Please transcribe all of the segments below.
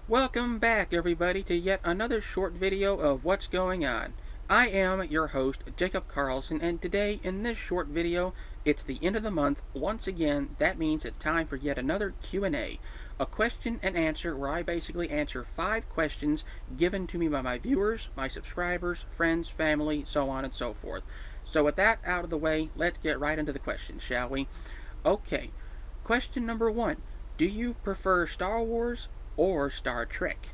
Welcome back, everybody, to yet another short video of what's going on. I am your host, Jacob Carlson, and today in this short video, it's the end of the month. Once again, that means it's time for yet another Q&A, a question and answer where I basically answer 5 questions given to me by my viewers, my subscribers, friends, family, so on and so forth. So with that out of the way, let's get right into the questions, shall we? Okay, question number 1. Do you prefer Star Wars or Star Trek?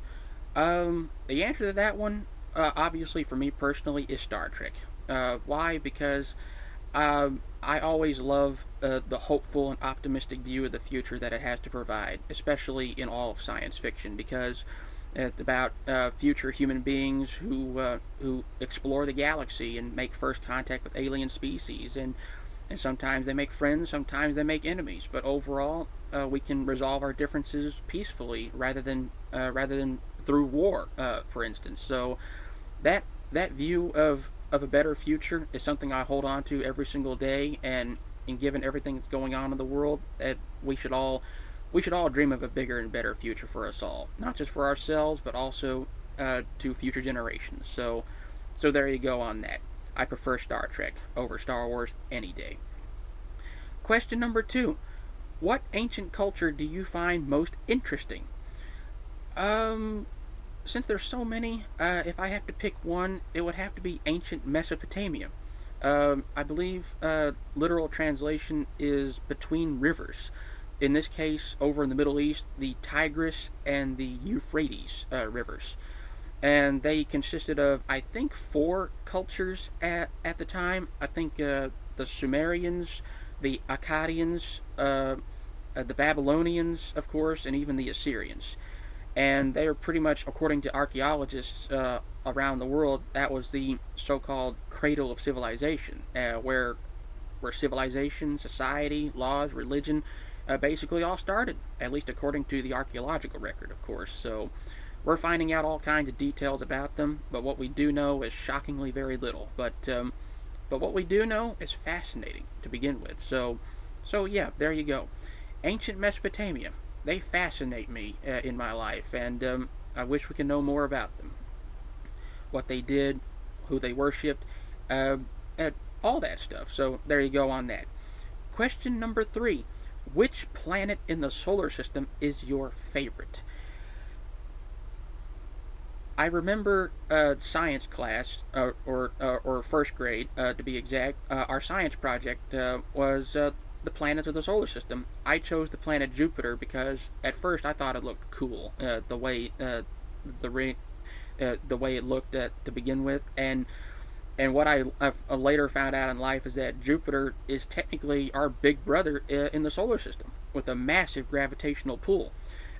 The answer to that one, obviously for me personally, is Star Trek. Why? Because I always love the hopeful and optimistic view of the future that it has to provide, especially in all of science fiction, because it's about future human beings who explore the galaxy and make first contact with alien species, and sometimes they make friends, sometimes they make enemies. But overall, we can resolve our differences peacefully rather than through war, for instance. So that view of a better future is something I hold on to every single day. And given everything that's going on in the world, that we should all dream of a bigger and better future for us all, not just for ourselves, but also to future generations. So there you go on that. I prefer Star Trek over Star Wars any day. Question number 2. What ancient culture do you find most interesting? Since there's so many, if I have to pick one, it would have to be ancient Mesopotamia. I believe literal translation is between rivers. In this case, over in the Middle East, the Tigris and the Euphrates rivers. And they consisted of, I think, 4 cultures at the time. I think the Sumerians, the Akkadians, the Babylonians, of course, and even the Assyrians. And they are pretty much, according to archaeologists around the world, that was the so-called cradle of civilization, where civilization, society, laws, religion, basically all started, at least according to the archaeological record, of course. So we're finding out all kinds of details about them, but what we do know is shockingly very little. But what we do know is fascinating to begin with. So yeah, there you go. Ancient Mesopotamia. They fascinate me in my life, and I wish we could know more about them. What they did, who they worshipped, all that stuff. So there you go on that. Question number 3. Which planet in the solar system is your favorite? I remember science class, or first grade to be exact. Our science project was the planets of the solar system. I chose the planet Jupiter because at first I thought it looked cool, the way it looked to begin with, and what I've later found out in life is that Jupiter is technically our big brother in the solar system with a massive gravitational pull,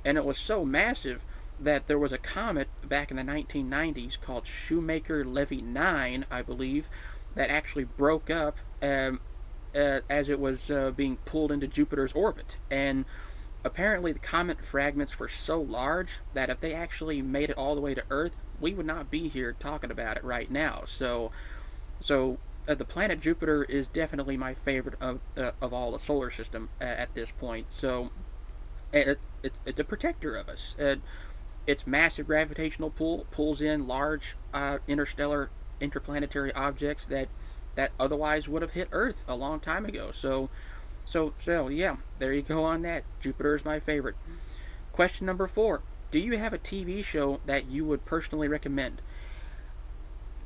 and it was so massive that there was a comet back in the 1990s called Shoemaker-Levy 9, I believe, that actually broke up as it was being pulled into Jupiter's orbit. And apparently the comet fragments were so large that if they actually made it all the way to Earth, we would not be here talking about it right now. So the planet Jupiter is definitely my favorite of all the solar system at this point. So it's a protector of us. Its massive gravitational pull pulls in large interplanetary objects that otherwise would have hit Earth a long time ago. So yeah, there you go on that. Jupiter is my favorite. Question number 4. Do you have a TV show that you would personally recommend?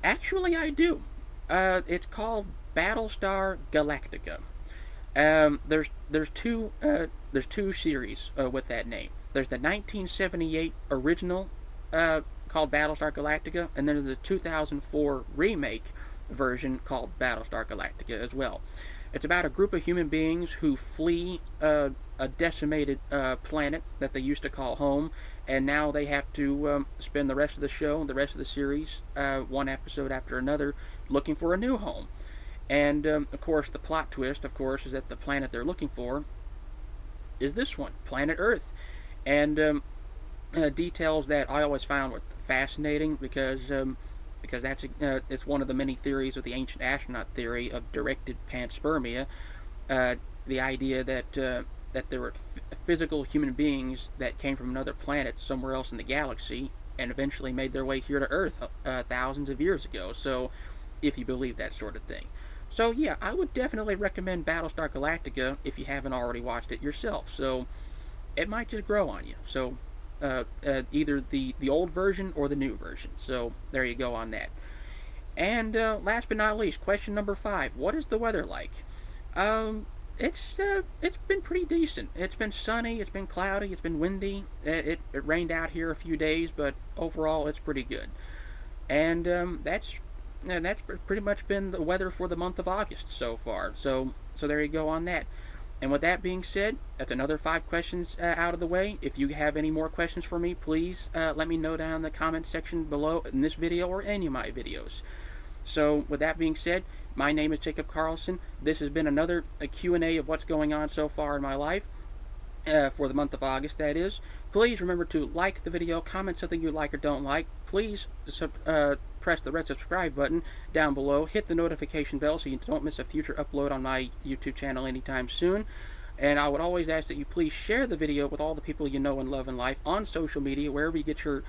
Actually, I do. It's called Battlestar Galactica. There's two series with that name. There's the 1978 original called Battlestar Galactica, and then there's the 2004 remake version called Battlestar Galactica as well. It's about a group of human beings who flee a decimated planet that they used to call home, and now they have to spend the rest of the show, the rest of the series, one episode after another, looking for a new home. And of course, the plot twist, of course, is that the planet they're looking for is this one, planet Earth. And details that I always found were fascinating because that's it's one of the many theories of the ancient astronaut theory of directed panspermia. The idea that that there were physical human beings that came from another planet somewhere else in the galaxy and eventually made their way here to Earth thousands of years ago. So, if you believe that sort of thing. So yeah, I would definitely recommend Battlestar Galactica if you haven't already watched it yourself. So it might just grow on you. So either the old version or the new version. So there you go on that. And last but not least, question number 5: what is the weather like? It's been pretty decent. It's been sunny. It's been cloudy. It's been windy. It rained out here a few days, but overall it's pretty good. And that's pretty much been the weather for the month of August so far. So there you go on that. And with that being said, that's another 5 questions out of the way. If you have any more questions for me, please let me know down in the comment section below in this video or any of my videos. So with that being said, my name is Jacob Carlson. This has been another Q&A of what's going on so far in my life. For the month of August, that is. Please remember to like the video, comment something you like or don't like. Please press the red subscribe button down below. Hit the notification bell so you don't miss a future upload on my YouTube channel anytime soon. And I would always ask that you please share the video with all the people you know and love in life on social media, wherever you get your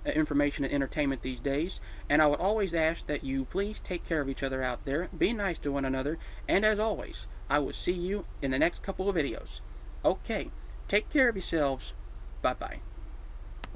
information and entertainment these days. And I would always ask that you please take care of each other out there, be nice to one another, and as always, I will see you in the next couple of videos. Okay, take care of yourselves. Bye-bye.